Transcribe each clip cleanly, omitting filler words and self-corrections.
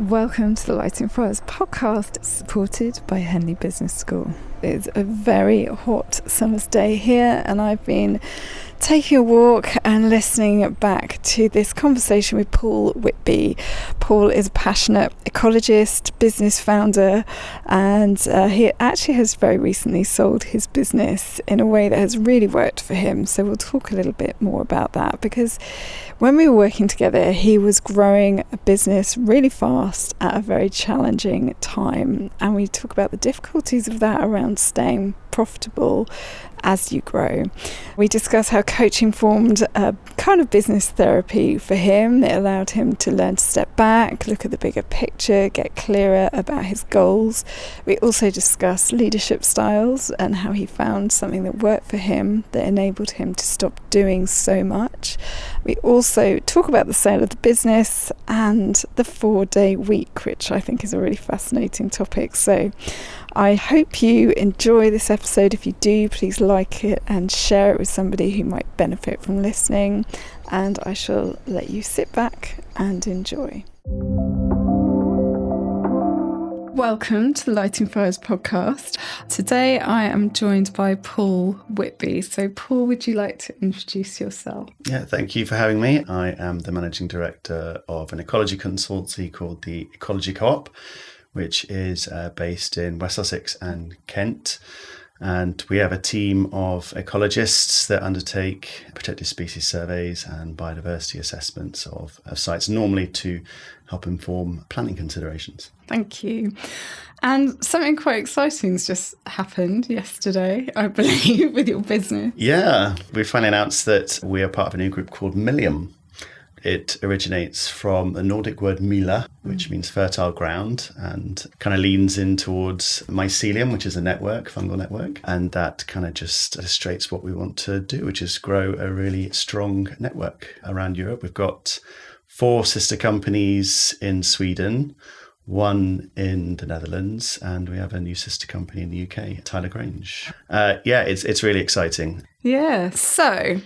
Welcome to the Lighting Fires podcast, supported by Henley Business School. It's a very hot summer's day here, and I've been taking a walk and listening back to this conversation with Paul Whitby. Paul is a passionate ecologist, business founder, and he actually has very recently sold his business in a way that has really worked for him. So we'll talk a little bit more about that, because when we were working together, he was growing a business really fast at a very challenging time. And we talk about the difficulties of that around staying profitable as you grow. We discuss how coaching formed a kind of business therapy for him. It allowed him to learn to step back, look at the bigger picture, get clearer about his goals. We also discuss leadership styles and how he found something that worked for him that enabled him to stop doing so much. We also talk about the sale of the business and the 4-day week, which I think is a really fascinating topic. So I hope you enjoy this episode. If you do, please like it and share it with somebody who might benefit from listening. And I shall let you sit back and enjoy. Welcome to the Lighting Fires podcast. Today I am joined by Paul Whitby. So Paul, would you like to introduce yourself? Yeah, thank you for having me. I am the managing director of an ecology consultancy called the Ecology Co-op, which is based in West Sussex and Kent. And we have a team of ecologists that undertake protected species surveys and biodiversity assessments of sites, normally to help inform planning considerations. Thank you. And something quite exciting has just happened yesterday, I believe, with your business. Yeah, we finally announced that we are part of a new group called Millium. It originates from the Nordic word mila, which means fertile ground, and kind of leans in towards mycelium, which is a network, fungal network. And that kind of just illustrates what we want to do, which is grow a really strong network around Europe. We've got 4 sister companies in Sweden, 1 in the Netherlands, and we have a new sister company in the UK, Tyler Grange. It's really exciting. Yeah, so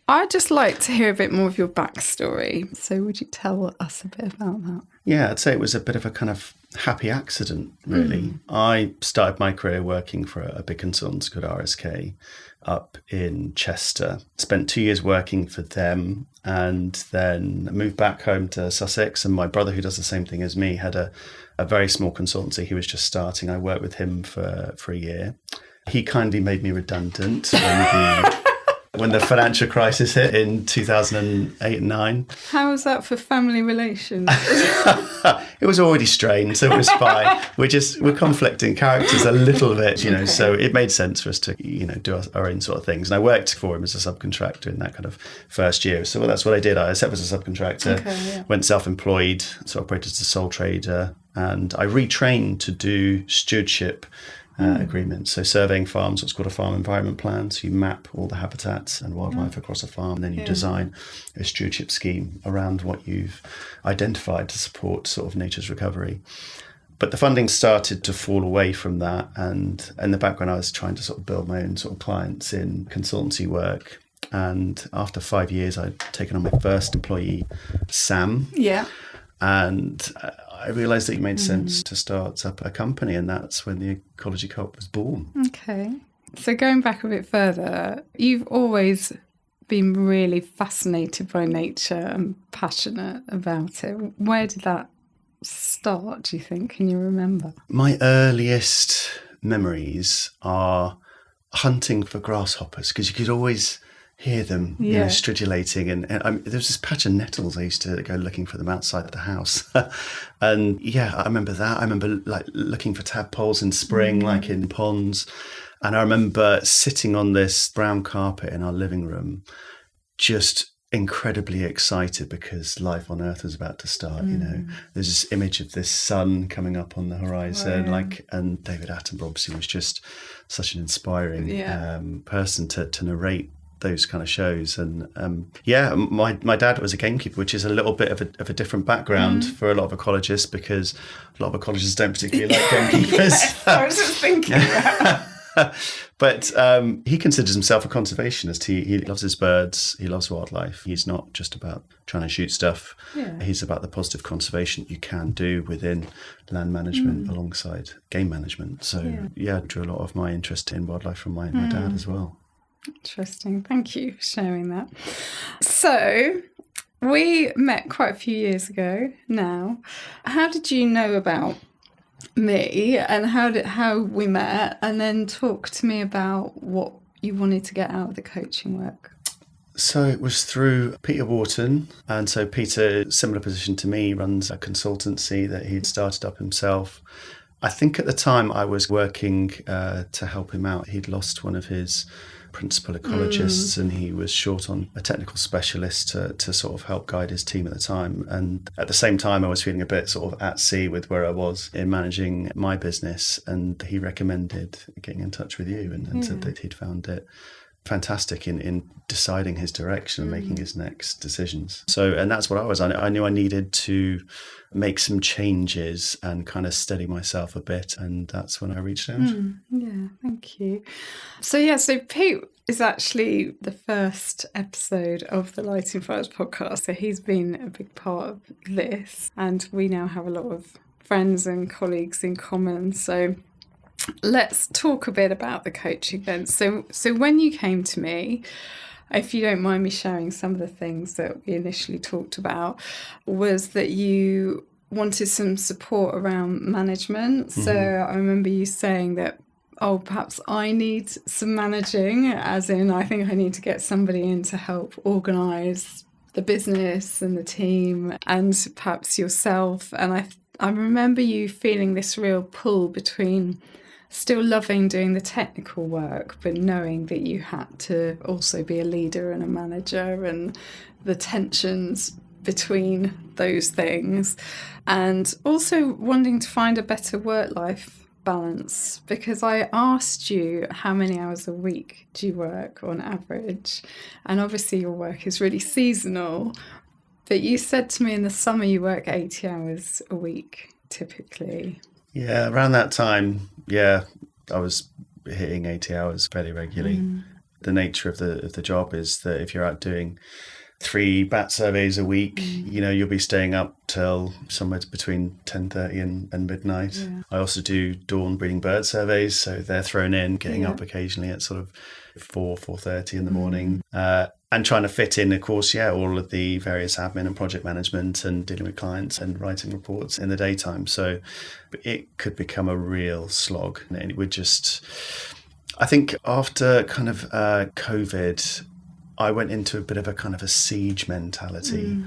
I'd just like to hear a bit more of your backstory. So would you tell us a bit about that? Yeah, I'd say it was a bit of a kind of happy accident, really. I started my career working for a big consultancy called RSK up in Chester. Spent 2 years working for them and then moved back home to Sussex. And my brother, who does the same thing as me, had a very small consultancy. He was just starting. I worked with him for a year. He kindly made me redundant when the financial crisis hit in 2008 and 9. How was that for family relations? It was already strained, so it was fine. We're conflicting characters a little bit, okay. So it made sense for us to, do our own sort of things. And I worked for him as a subcontractor in that kind of first year. So that's what I did. I set up as a subcontractor, went self-employed, so operated as a sole trader, and I retrained to do stewardship agreements. So surveying farms, what's called a farm environment plan. So you map all the habitats and wildlife across a farm, and then you design a stewardship scheme around what you've identified to support sort of nature's recovery. But the funding started to fall away from that. And in the background, I was trying to sort of build my own sort of clients in consultancy work. And after 5 years, I'd taken on my first employee, Sam. Yeah. And I realised that it made sense to start up a company, and that's when the Ecology Co-op was born. Okay. So going back a bit further, you've always been really fascinated by nature and passionate about it. Where did that start, do you think? Can you remember? My earliest memories are hunting for grasshoppers, because you could always hear them, stridulating, and there was this patch of nettles. I used to go looking for them outside the house, and I remember that. I remember like looking for tadpoles in spring, like in ponds, and I remember sitting on this brown carpet in our living room, just incredibly excited because life on Earth was about to start. There's this image of this sun coming up on the horizon, and David Attenborough obviously was just such an inspiring person to narrate those kind of shows. And my dad was a gamekeeper, which is a little bit of a different background for a lot of ecologists, because a lot of ecologists don't particularly like gamekeepers. Yes, I was just thinking that. But he considers himself a conservationist. He loves his birds. He loves wildlife. He's not just about trying to shoot stuff. Yeah. He's about the positive conservation you can do within land management alongside game management. So, I drew a lot of my interest in wildlife from my dad as well. Interesting. Thank you for sharing that. So, we met quite a few years ago now. How did you know about me, and how we met? And then talk to me about what you wanted to get out of the coaching work. So it was through Peter Wharton. And so Peter, similar position to me, runs a consultancy that he'd started up himself. I think at the time I was working to help him out. He'd lost one of his principal ecologists and he was short on a technical specialist to sort of help guide his team at the time. And at the same time, I was feeling a bit sort of at sea with where I was in managing my business. And he recommended getting in touch with you and said that he'd found it fantastic in deciding his direction and making his next decisions. So, and that's what I was. I knew I needed to make some changes and kind of steady myself a bit. And that's when I reached out. Yeah, thank you. So Pete is actually the first episode of the Lighting Fires podcast. So he's been a big part of this. And we now have a lot of friends and colleagues in common. So let's talk a bit about the coaching then. So when you came to me, if you don't mind me sharing some of the things that we initially talked about, was that you wanted some support around management. So I remember you saying that, perhaps I need some managing, as in I think I need to get somebody in to help organise the business and the team and perhaps yourself. And I remember you feeling this real pull between still loving doing the technical work, but knowing that you had to also be a leader and a manager, and the tensions between those things, and also wanting to find a better work-life balance. Because I asked you how many hours a week do you work on average, and obviously your work is really seasonal, but you said to me in the summer you work 80 hours a week typically. Yeah, around that time, I was hitting 80 hours fairly regularly. The nature of the job is that if you're out doing 3 bat surveys a week, you'll be staying up till somewhere between 10:30 and midnight. Yeah. I also do dawn breeding bird surveys, so they're thrown in, getting up occasionally at sort of 4:30 in the morning. And trying to fit in, of course, all of the various admin and project management and dealing with clients and writing reports in the daytime. So it could become a real slog. And it would just, I think after kind of COVID, I went into a bit of a kind of a siege mentality.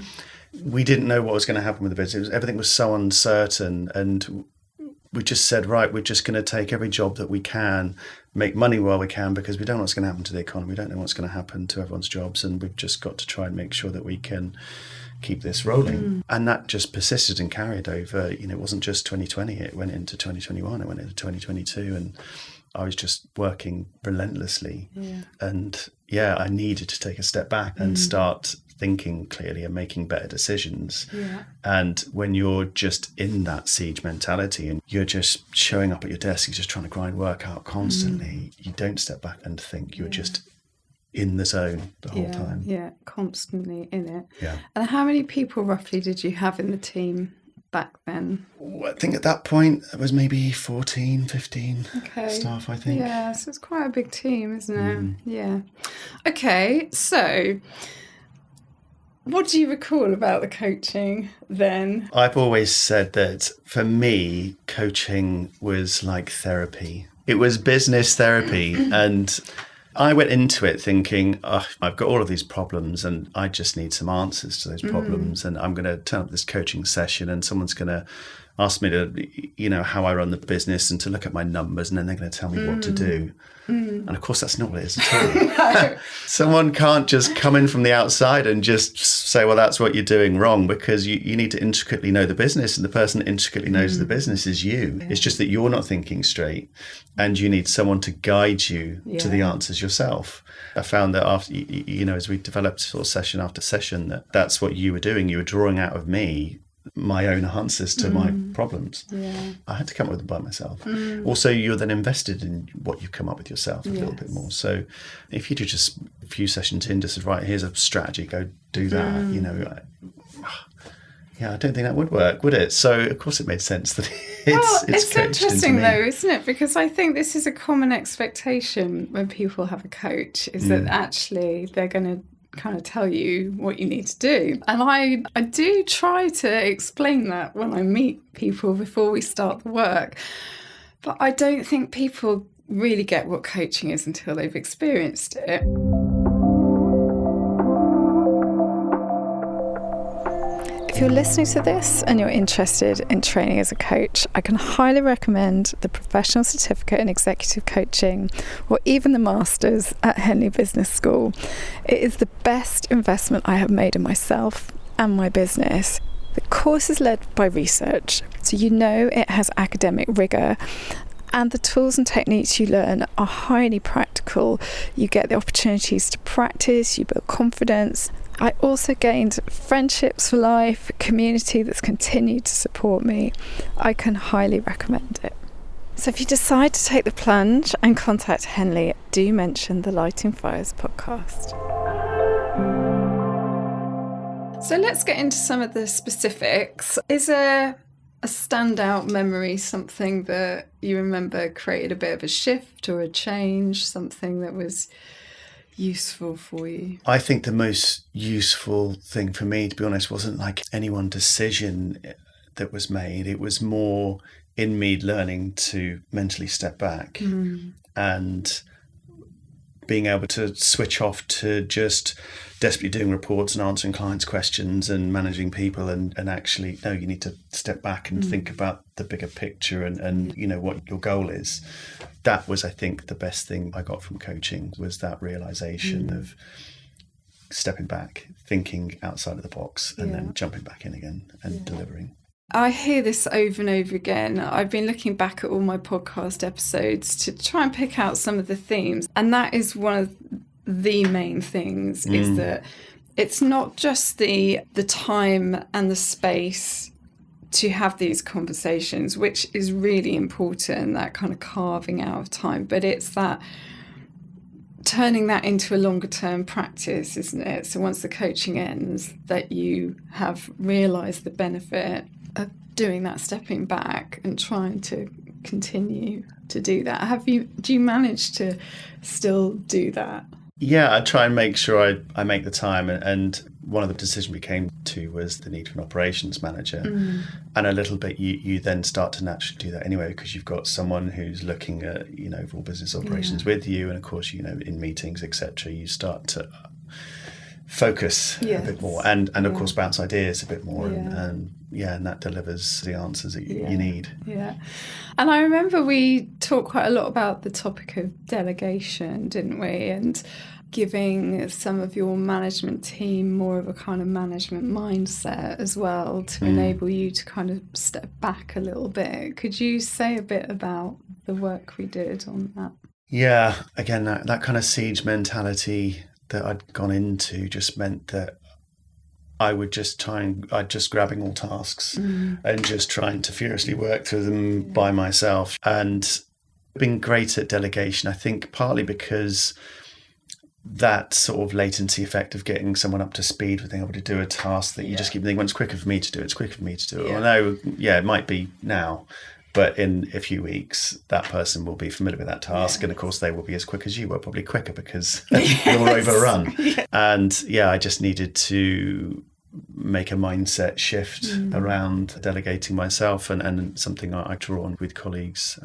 We didn't know what was going to happen with the business. Everything was so uncertain, and we just said, right, we're just going to take every job that we can, make money while we can, because we don't know what's going to happen to the economy. We don't know what's going to happen to everyone's jobs. And we've just got to try and make sure that we can keep this rolling. And that just persisted and carried over. It wasn't just 2020. It went into 2021. It went into 2022. And I was just working relentlessly. And I needed to take a step back and start thinking clearly and making better decisions. And when you're just in that siege mentality and you're just showing up at your desk, you're just trying to grind work out constantly, you don't step back and think. You're just in the zone the whole time. Constantly in it. And how many people roughly did you have in the team back then? I think at that point it was maybe 14, 15 staff, I think. Yeah, so it's quite a big team, isn't it? Okay, so what do you recall about the coaching then? I've always said that for me, coaching was like therapy. It was business therapy. And I went into it thinking, I've got all of these problems and I just need some answers to those problems. And I'm going to turn up this coaching session and someone's going to ask me to, how I run the business and to look at my numbers, and then they're going to tell me what to do. And of course, that's not what it is at all. No. Someone can't just come in from the outside and just say, well, that's what you're doing wrong, because you need to intricately know the business, and the person that intricately knows the business is you. It's just that you're not thinking straight, and you need someone to guide you to the answers yourself. I found that after, as we developed sort of session after session, that's what you were doing. You were drawing out of me my own answers to my problems. Yeah. I had to come up with them by myself. Also, you're then invested in what you come up with yourself a little bit more. So if you do just a few sessions in, just right, here's a strategy, go do that, you know, I don't think that would work, would it? So of course it made sense that it's interesting though, isn't it? Because I think this is a common expectation when people have a coach, is that actually they're going to kind of tell you what you need to do. And I do try to explain that when I meet people before we start the work. But I don't think people really get what coaching is until they've experienced it. If you're listening to this and you're interested in training as a coach, I can highly recommend the Professional Certificate in Executive Coaching, or even the Masters at Henley Business School. It is the best investment I have made in myself and my business. The course is led by research, so you know it has academic rigour, and the tools and techniques you learn are highly practical. You get the opportunities to practice, you build confidence. I also gained friendships for life, a community that's continued to support me. I can highly recommend it. So if you decide to take the plunge and contact Henley, do mention the Lighting Fires podcast. So let's get into some of the specifics. Is there a standout memory, something that you remember created a bit of a shift or a change, something that was useful for you? I think the most useful thing for me, to be honest, wasn't like any one decision that was made. It was more in me learning to mentally step back and being able to switch off to just desperately doing reports and answering clients' questions and managing people, and actually, no, you need to step back and think about the bigger picture and you know what your goal is. That was, I think, the best thing I got from coaching, was that realization of stepping back, thinking outside of the box, and then jumping back in again and delivering. I hear this over and over again. I've been looking back at all my podcast episodes to try and pick out some of the themes. And that is one of the main things, is that it's not just the time and the space to have these conversations, which is really important, that kind of carving out of time, but it's that turning that into a longer term practice, isn't it? So once the coaching ends, that you have realised the benefit of doing that, stepping back and trying to continue to do that. Do you manage to still do that? Yeah, I try and make sure I make the time, and one of the decisions we came to was the need for an operations manager. And a little bit you then start to naturally do that anyway, because you've got someone who's looking at, you know, overall business operations with you, and of course, you know, in meetings, etc., you start to focus a bit more and of course bounce ideas a bit more, and that delivers the answers that you need. And I remember we talked quite a lot about the topic of delegation, didn't we, and giving some of your management team more of a kind of management mindset as well, to enable you to kind of step back a little bit. Could you say a bit about the work we did on that? Yeah, again, that kind of siege mentality that I'd gone into just meant that I would just I'd just grabbing all tasks and just trying to furiously work through them by myself, and being great at delegation, I think partly because that sort of latency effect of getting someone up to speed with being able to do a task that you just keep thinking, well, it's quicker for me to do it, it's quicker for me to do it. Well, no, it might be now, but in a few weeks, that person will be familiar with that task. And of course, they will be as quick as you were, probably quicker, because you're overrun. And I just needed to make a mindset shift around delegating myself, and something I draw on with colleagues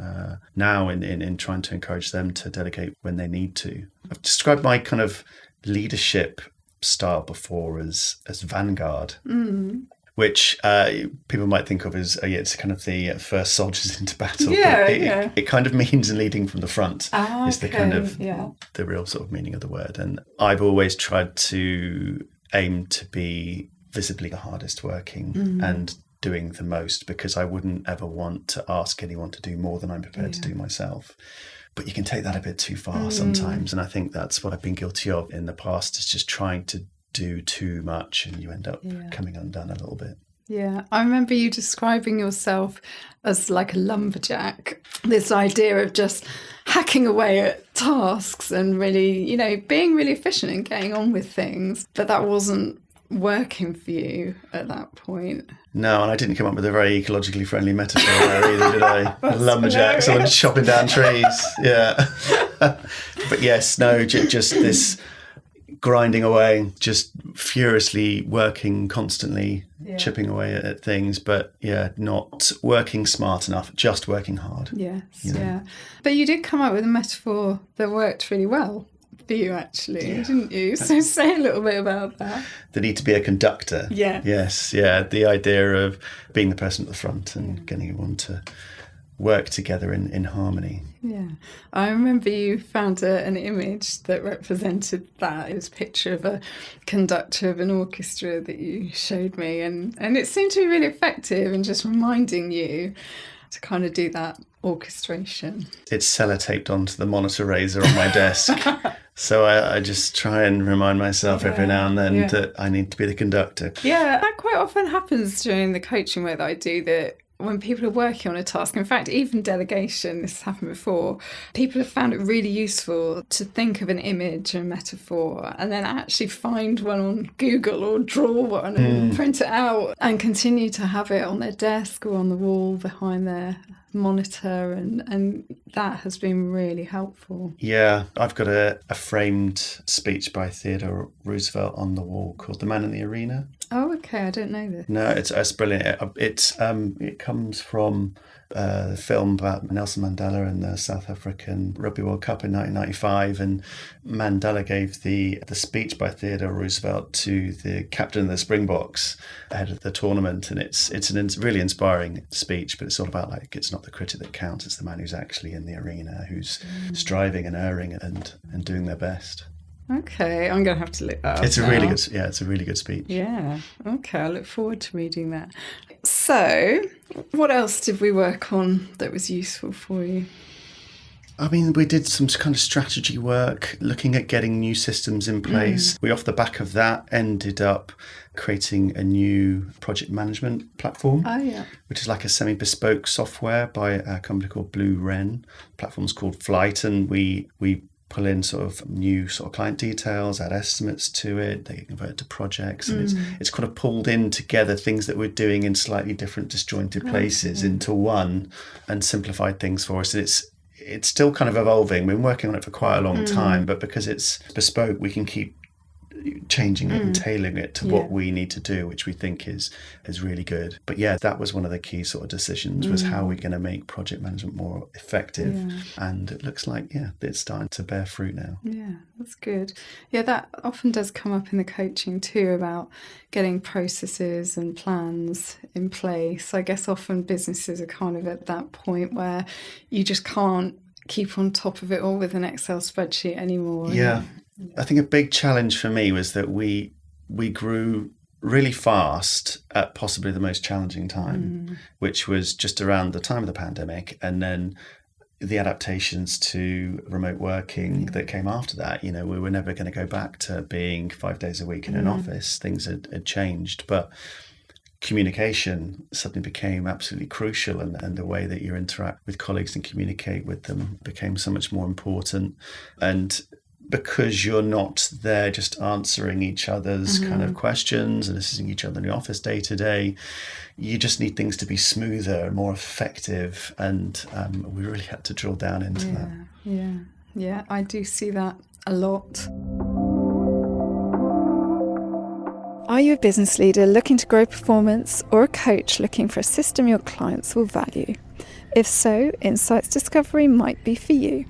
now in trying to encourage them to delegate when they need to. I've described my kind of leadership style before as vanguard, which people might think of as it's kind of the first soldiers into battle. It kind of means leading from the front is the kind of the real sort of meaning of the word. And I've always tried to aim to be visibly the hardest working and doing the most, because I wouldn't ever want to ask anyone to do more than I'm prepared to do myself. But you can take that a bit too far sometimes, and I think that's what I've been guilty of in the past, is just trying to do too much, and you end up coming undone a little bit. Yeah, I remember you describing yourself as like a lumberjack, this idea of just hacking away at tasks and really, being really efficient and getting on with things. But that wasn't working for you at that point. No, and I didn't come up with a very ecologically friendly metaphor there either, did I? Lumberjack, someone chopping down trees. Yeah. But yes, no, just this grinding away, just furiously working constantly, chipping away at things, but not working smart enough, just working hard. Yes, yeah. But you did come up with a metaphor that worked really well for you, actually, didn't you? So say a little bit about that. The need to be a conductor. Yeah. Yes, yeah. The idea of being the person at the front and getting everyone to work together in harmony. Yeah. I remember you found an image that represented that. It was a picture of a conductor of an orchestra that you showed me, and it seemed to be really effective in just reminding you to kind of do that orchestration. It's sellotaped onto the monitor razor on my desk. So I just try and remind myself every now and then that I need to be the conductor. Yeah, that quite often happens during the coaching work that I do, that when people are working on a task, in fact, even delegation, this has happened before, people have found it really useful to think of an image and metaphor and then actually find one on Google or draw one and print it out and continue to have it on their desk or on the wall behind their monitor, and that has been really helpful. Yeah, I've got a framed speech by Theodore Roosevelt on the wall called The Man in the Arena. Oh, okay, I don't know this. No, it's brilliant. It comes from the film about Nelson Mandela and the South African Rugby World Cup in 1995, and Mandela gave the speech by Theodore Roosevelt to the captain of the Springboks ahead of the tournament, and it's a really inspiring speech, but it's all about, like, it's not the critic that counts, it's the man who's actually in the arena, who's striving and erring and doing their best. Okay, I'm going to have to look that up. It's a really good, it's a really good speech. Yeah, okay, I look forward to reading that. So, what else did we work on that was useful for you? I mean, we did some kind of strategy work, looking at getting new systems in place. We, off the back of that, ended up creating a new project management platform, which is like a semi-bespoke software by a company called Blue Wren. The platform's called Flight, and we pull in sort of new sort of client details, add estimates to it, they convert it to projects, and it's kind of pulled in together things that we're doing in slightly different disjointed places into one and simplified things for us. And it's still kind of evolving. We've been working on it for quite a long time, but because it's bespoke, we can keep changing it and tailoring it to what we need to do, which we think is really good. But yeah, that was one of the key sort of decisions, was how we're going to make project management more effective. And it looks like, it's starting to bear fruit now. Yeah, that's good. Yeah, that often does come up in the coaching too, about getting processes and plans in place. I guess often businesses are kind of at that point where you just can't keep on top of it all with an Excel spreadsheet anymore. Yeah. I think a big challenge for me was that we grew really fast at possibly the most challenging time, which was just around the time of the pandemic, and then the adaptations to remote working that came after that. We were never going to go back to being 5 days a week in an office. Things had changed, but communication suddenly became absolutely crucial, and the way that you interact with colleagues and communicate with them became so much more important. And because you're not there just answering each other's kind of questions and assisting each other in the office day to day, you just need things to be smoother and more effective. And we really had to drill down into that. Yeah, I do see that a lot. Are you a business leader looking to grow performance, or a coach looking for a system your clients will value? If so, Insights Discovery might be for you.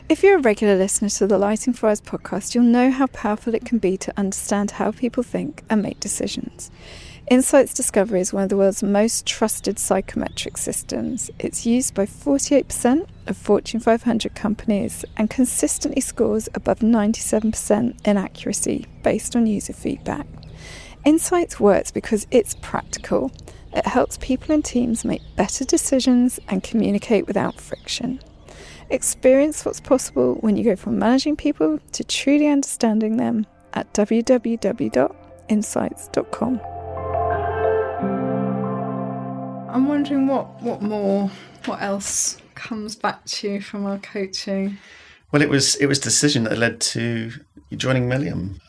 If you're a regular listener to the Lighting Fires podcast, you'll know how powerful it can be to understand how people think and make decisions. Insights Discovery is one of the world's most trusted psychometric systems. It's used by 48% of Fortune 500 companies and consistently scores above 97% in accuracy based on user feedback. Insights works because it's practical. It helps people and teams make better decisions and communicate without friction. Experience what's possible when you go from managing people to truly understanding them at www.insights.com. I'm wondering what else comes back to you from our coaching? Well, it was a decision that led to joining Milliam.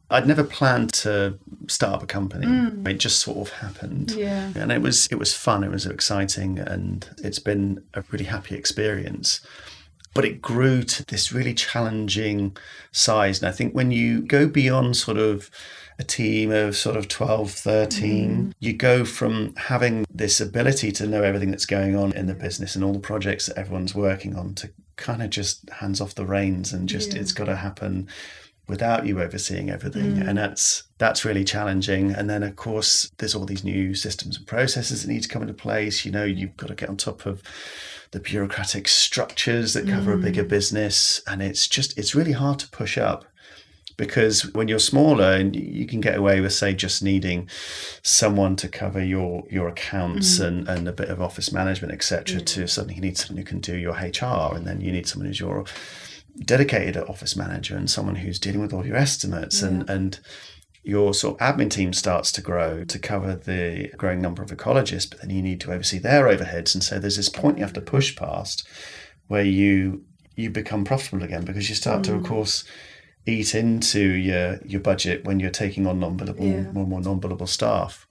I'd never planned to start up a company. It just sort of happened. Yeah. And it was fun, it was exciting, and it's been a really happy experience. But it grew to this really challenging size. And I think when you go beyond sort of a team of sort of 12, 13, you go from having this ability to know everything that's going on in the business and all the projects that everyone's working on to kind of just hands off the reins and just it's got to happen without you overseeing everything. And that's really challenging. And then, of course, there's all these new systems and processes that need to come into place. You've got to get on top of the bureaucratic structures that cover a bigger business. And it's really hard to push up, because when you're smaller, and you can get away with, say, just needing someone to cover your accounts and a bit of office management, etc. To suddenly you need someone who can do your HR, and then you need someone who's your dedicated office manager and someone who's dealing with all your estimates, and your sort of admin team starts to grow to cover the growing number of ecologists, but then you need to oversee their overheads. And so there's this point you have to push past where you become profitable again, because you start to, of course, eat into your budget when you're taking on more non-billable staff.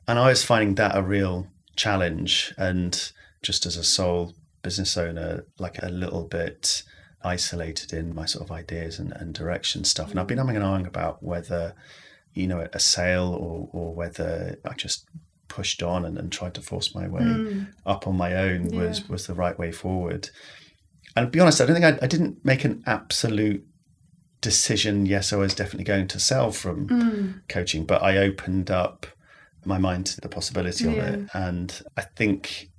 And I was finding that a real challenge, and just as a sole business owner, like a little bit isolated in my sort of ideas and direction stuff. And I've been umming and ahhing about whether, a sale or whether I just pushed on and tried to force my way up on my own was the right way forward. And to be honest, I don't think I didn't make an absolute decision. Yes, I was definitely going to sell from coaching, but I opened up my mind to the possibility of it. And I think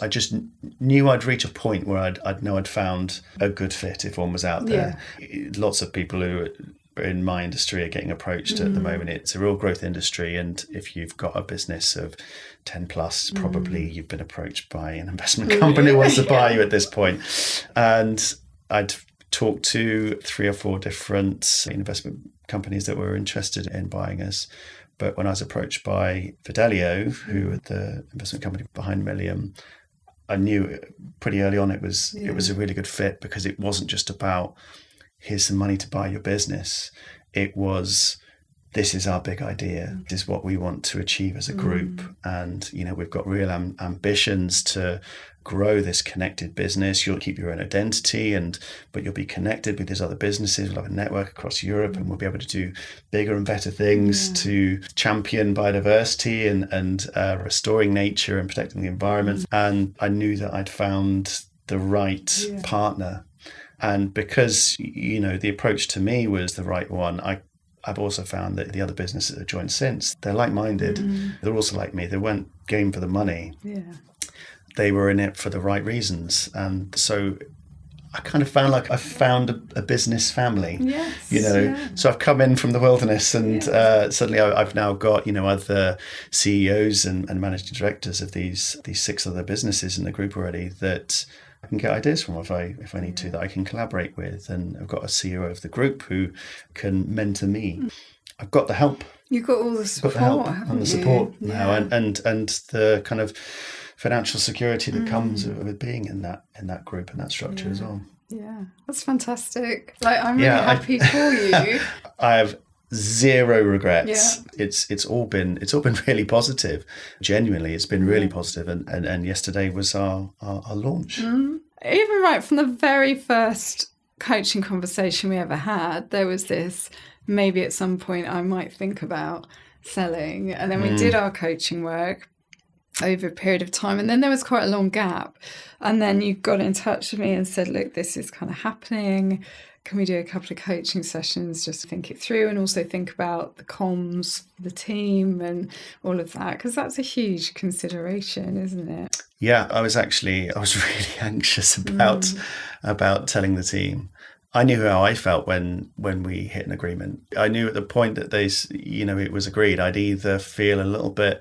I just knew I'd reach a point where I'd know I'd found a good fit if one was out there. Lots of people who are in my industry are getting approached at the moment. It's a real growth industry, and if you've got a business of 10 plus, probably you've been approached by an investment company who wants to buy you at this point. And I'd talked to 3 or 4 different investment companies that were interested in buying us. But when I was approached by Fidelio, who are the investment company behind Milliam, I knew pretty early on it was a really good fit, because it wasn't just about here's some money to buy your business. It was, this is our big idea. This is what we want to achieve as a group. And, we've got real ambitions to grow this connected business. You'll keep your own identity, but you'll be connected with these other businesses. We'll have a network across Europe, and we'll be able to do bigger and better things to champion biodiversity and restoring nature and protecting the environment. And I knew that I'd found the right partner. And because, the approach to me was the right one, I've also found that the other businesses that have joined since, they're like-minded. They're also like me. They weren't game for the money. They were in it for the right reasons. And so I kind of found like I found a business family, So I've come in from the wilderness, and suddenly I've now got, other CEOs and managing directors of these 6 other businesses in the group already that I can get ideas from if I need to, that I can collaborate with. And I've got a CEO of the group who can mentor me. I've got the help. You've got all the support, and the support now, and the kind of financial security that comes with being in that group and that structure as well. Yeah, that's fantastic. I'm really happy for you. I have zero regrets. It's all been really positive. Genuinely, it's been really positive. And yesterday was our launch. Even right from the very first coaching conversation we ever had, there was this, maybe at some point I might think about selling. And then we did our coaching work over a period of time, and then there was quite a long gap, and then you got in touch with me and said, look, this is kind of happening, can we do a couple of coaching sessions just to think it through, and also think about the comms, the team and all of that, because that's a huge consideration, isn't it? I was really anxious about telling the team. I knew how I felt when we hit an agreement. I knew at the point that it was agreed, I'd either feel a little bit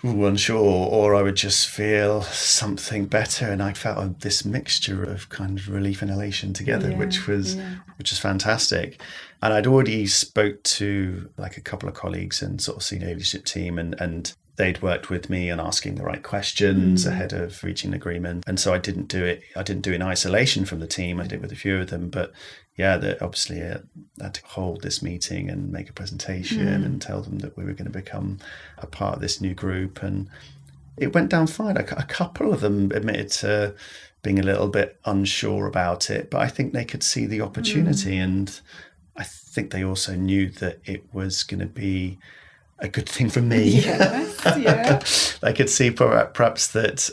unsure, or I would just feel something better. And I felt this mixture of kind of relief and elation together, which was fantastic. And I'd already spoke to like a couple of colleagues and sort of senior leadership team, and they'd worked with me on asking the right questions ahead of reaching an agreement. And so I didn't do it in isolation from the team. I did it with a few of them. But yeah, obviously I had to hold this meeting and make a presentation and tell them that we were going to become a part of this new group. And it went down fine. A couple of them admitted to being a little bit unsure about it, but I think they could see the opportunity. And I think they also knew that it was going to be a good thing for me. Yes, yeah. I could see perhaps that,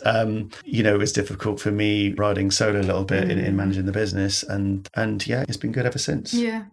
it was difficult for me riding solo a little bit in managing the business. And yeah, it's been good ever since. Yeah.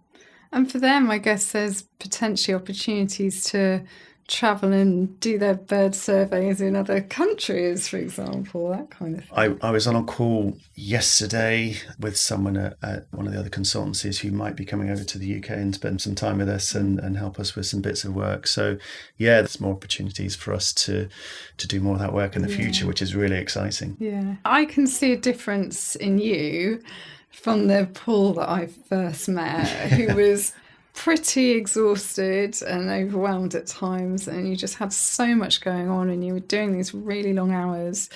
And for them, I guess there's potentially opportunities to travel and do their bird surveys in other countries, for example, that kind of thing. I was on a call yesterday with someone at one of the other consultancies who might be coming over to the UK and spend some time with us and help us with some bits of work. So yeah, there's more opportunities for us to do more of that work in the future, which is really exciting. Yeah. I can see a difference in you from the Paul that I first met, who was pretty exhausted and overwhelmed at times, and you just had so much going on and you were doing these really long hours,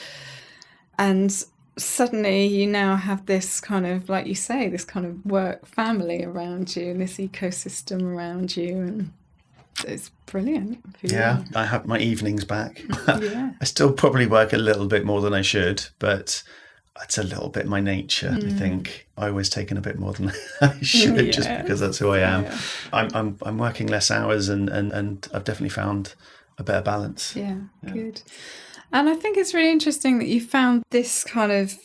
and suddenly you now have this kind of, like you say, this kind of work family around you and this ecosystem around you, and it's brilliant. Yeah, I have my evenings back. Yeah. I still probably work a little bit more than I should, but it's a little bit my nature. I think I always taken a bit more than I should, just because that's who I am. Yeah. I'm working less hours and I've definitely found a better balance. Yeah, good. And I think it's really interesting that you found this kind of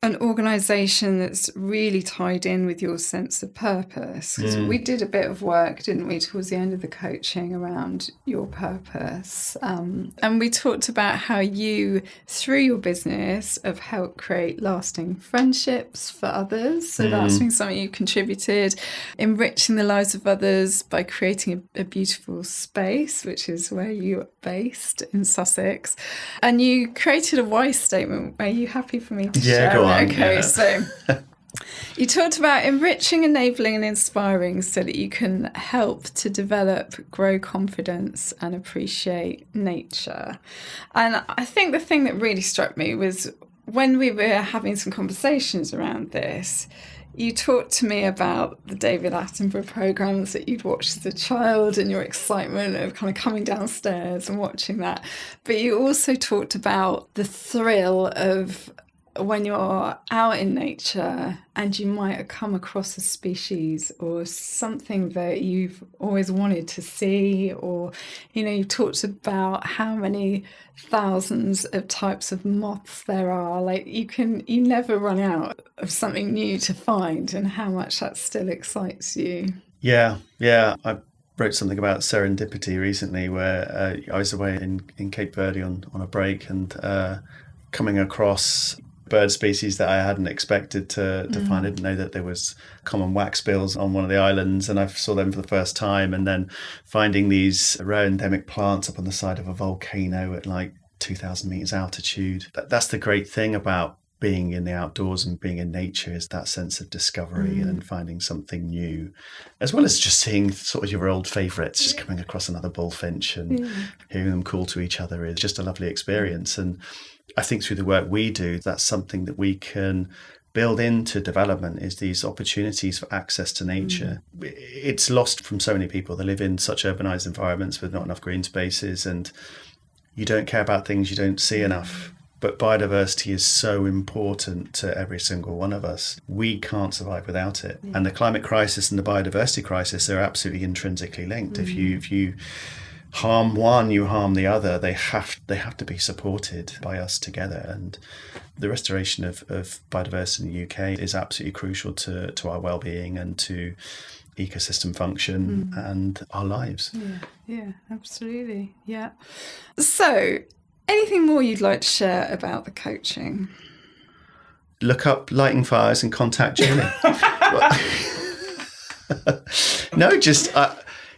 an organisation that's really tied in with your sense of purpose. Because we did a bit of work, didn't we, towards the end of the coaching around your purpose. And we talked about how you, through your business, have helped create lasting friendships for others. So that's been something you contributed, enriching the lives of others by creating a beautiful space, which is where you're based in Sussex. And you created a why statement. Are you happy for me to share? Go on. Okay, yeah. So you talked about enriching, enabling and inspiring so that you can help to develop, grow confidence and appreciate nature. And I think the thing that really struck me was when we were having some conversations around this, you talked to me about the David Attenborough programmes that you'd watched as a child and your excitement of kind of coming downstairs and watching that. But you also talked about the thrill of when you're out in nature and you might have come across a species or something that you've always wanted to see, or, you talked about how many thousands of types of moths there are. Like you never run out of something new to find, and how much that still excites you. Yeah. I wrote something about serendipity recently where I was away in Cape Verde on a break and coming across bird species that I hadn't expected to find. I didn't know that there was common waxbills on one of the islands, and I saw them for the first time, and then finding these rare endemic plants up on the side of a volcano at like 2,000 meters altitude. That's the great thing about being in the outdoors and being in nature, is that sense of discovery and finding something new, as well as just seeing sort of your old favourites, just coming across another bullfinch and hearing them call to each other is just a lovely experience. And I think through the work we do, that's something that we can build into development, is these opportunities for access to nature. It's lost from so many people. They live in such urbanised environments with not enough green spaces, and you don't care about things you don't see enough. But biodiversity is so important to every single one of us. We can't survive without it. And the climate crisis and the biodiversity crisis are absolutely intrinsically linked. If you harm one, you harm the other. They have to be supported by us together. And the restoration of biodiversity in the UK is absolutely crucial to our well-being and to ecosystem function and our lives. Yeah, absolutely. Yeah. So, anything more you'd like to share about the coaching? Look up Lighting Fires and contact Julie. No, just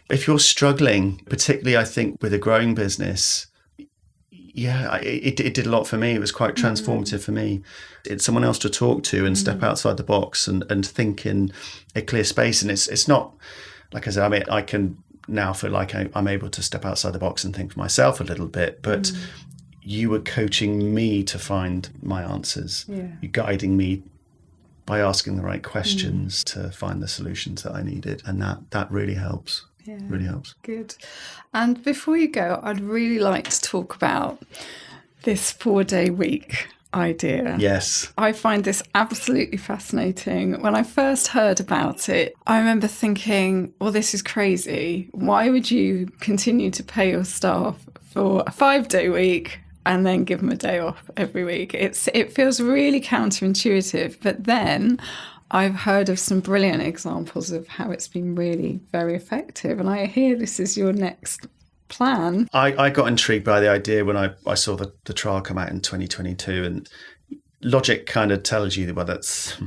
if you're struggling, particularly I think with a growing business, it did a lot for me. It was quite transformative for me. It's someone else to talk to and step outside the box and think in a clear space. And it's not, like I said, I mean, I can now feel like I'm able to step outside the box and think for myself a little bit. But you were coaching me to find my answers. Yeah. You're guiding me by asking the right questions to find the solutions that I needed. And that really helps. Yeah. Really helps. Good. And before you go, I'd really like to talk about this 4-day week idea. Yes. I find this absolutely fascinating. When I first heard about it, I remember thinking, well, this is crazy. Why would you continue to pay your staff for a 5-day week and then give them a day off every week? It feels really counterintuitive. But then I've heard of some brilliant examples of how it's been really very effective. And I hear this is your next plan. I got intrigued by the idea when I saw the trial come out in 2022, and logic kind of tells you, well, that's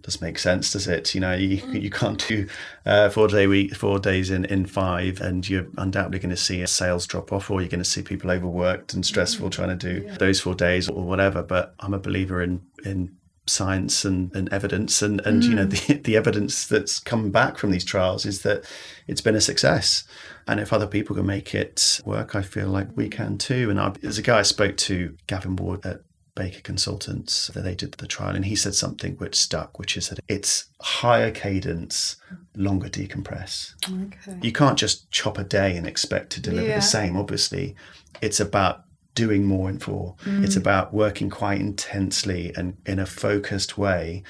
doesn't make sense, does it? You can't do 4 days in 5, and you're undoubtedly going to see a sales drop off, or you're going to see people overworked and stressful trying to do those 4 days or whatever. But I'm a believer in science and evidence, and the evidence that's come back from these trials is that it's been a success. And if other people can make it work, I feel like we can too. And there's a guy I spoke to, Gavin Ward at Baker Consultants, that they did the trial, and he said something which stuck, which is that it's higher cadence, longer decompress. Okay. You can't just chop a day and expect to deliver the same, obviously. It's about doing more in 4. It's about working quite intensely and in a focused way,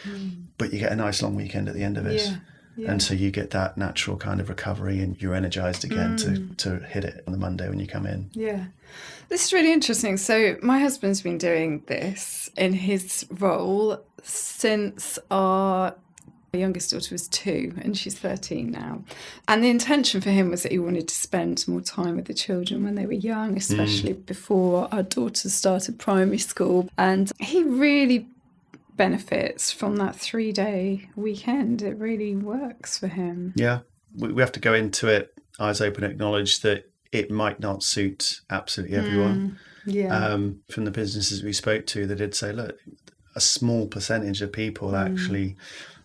but you get a nice long weekend at the end of it. Yeah. And so you get that natural kind of recovery, and you're energized again to hit it on the Monday when you come in. Yeah. This is really interesting. So my husband's been doing this in his role since our youngest daughter was 2 and she's 13 now. And the intention for him was that he wanted to spend more time with the children when they were young, especially before our daughters started primary school. And he really benefits from that 3-day weekend. It really works for him. Yeah, we have to go into it eyes open, acknowledge that it might not suit absolutely everyone. From the businesses we spoke to, they did say, look, a small percentage of people actually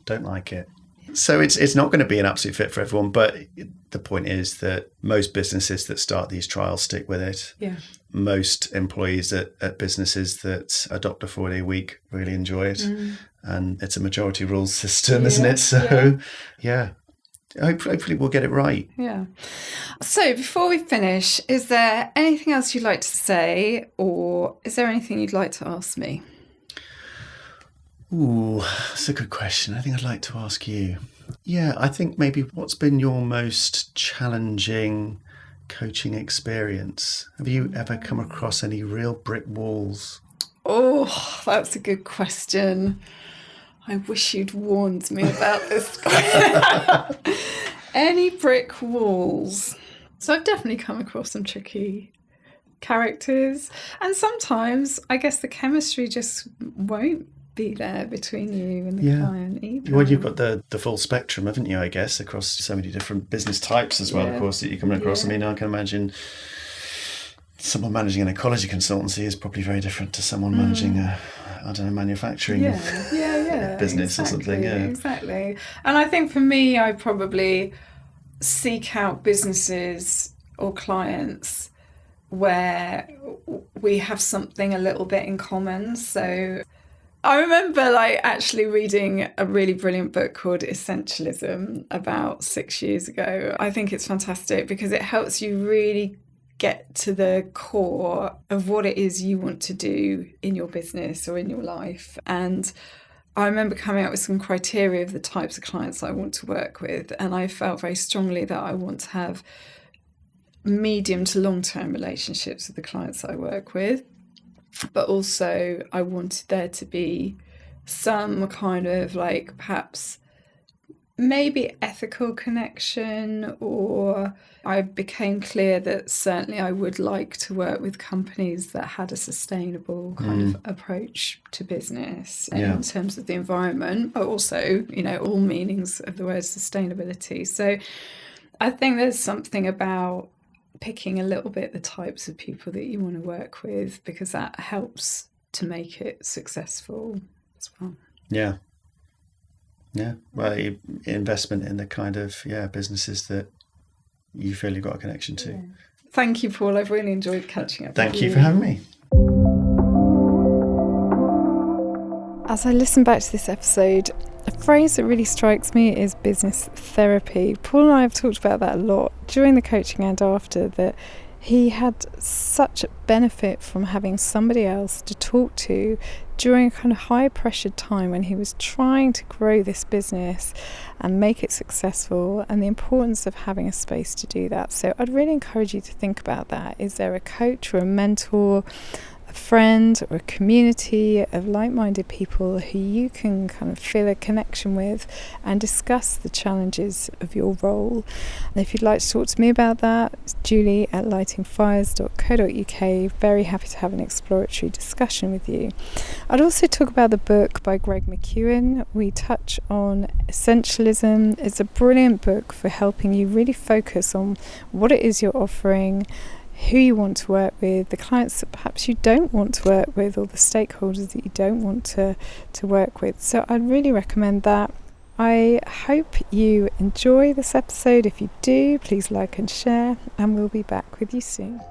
don't like it. So it's not going to be an absolute fit for everyone, but the point is that most businesses that start these trials stick with it. Yeah. Most employees at businesses that adopt a 4-day week really enjoy it. And it's a majority rules system, isn't it? So, hopefully we'll get it right. Yeah. So before we finish, is there anything else you'd like to say, or is there anything you'd like to ask me? Ooh, that's a good question. I think I'd like to ask you. Yeah, I think maybe what's been your most challenging coaching experience? Have you ever come across any real brick walls? Oh, that's a good question. I wish you'd warned me about this. Any brick walls? So I've definitely come across some tricky characters. And sometimes I guess the chemistry just won't be there between you and the client either. Well, you've got the full spectrum, haven't you, I guess, across so many different business types as well, of course, that you come across. I mean, I can imagine someone managing an ecology consultancy is probably very different to someone managing a, manufacturing business or something. Yeah, exactly. And I think for me, I probably seek out businesses or clients where we have something a little bit in common. So I remember actually reading a really brilliant book called Essentialism about 6 years ago. I think it's fantastic because it helps you really get to the core of what it is you want to do in your business or in your life. And I remember coming up with some criteria of the types of clients I want to work with. And I felt very strongly that I want to have medium to long-term relationships with the clients I work with. But also I wanted there to be some kind of perhaps maybe ethical connection, or I became clear that certainly I would like to work with companies that had a sustainable kind of approach to business in terms of the environment, but also, all meanings of the word sustainability. So I think there's something about picking a little bit the types of people that you want to work with, because that helps to make it successful as well. Yeah. Well, investment in the kind of businesses that you feel you've got a connection to. Yeah. Thank you, Paul. I've really enjoyed catching up. Thank you for having me. As I listen back to this episode, a phrase that really strikes me is business therapy. Paul and I have talked about that a lot during the coaching and after, that he had such benefit from having somebody else to talk to during a kind of high pressure time when he was trying to grow this business and make it successful, and the importance of having a space to do that. So I'd really encourage you to think about that. Is there a coach or a mentor, a friend or a community of like-minded people who you can kind of feel a connection with and discuss the challenges of your role? And if you'd like to talk to me about that, it's julie@lightingfires.co.uk. Very happy to have an exploratory discussion with you. I'd also talk about the book by Greg McKeown. We touch on essentialism. It's a brilliant book for helping you really focus on what it is you're offering, who you want to work with, the clients that perhaps you don't want to work with, or the stakeholders that you don't want to work with. So I'd really recommend that. I hope you enjoy this episode. If you do, please like and share, and we'll be back with you soon.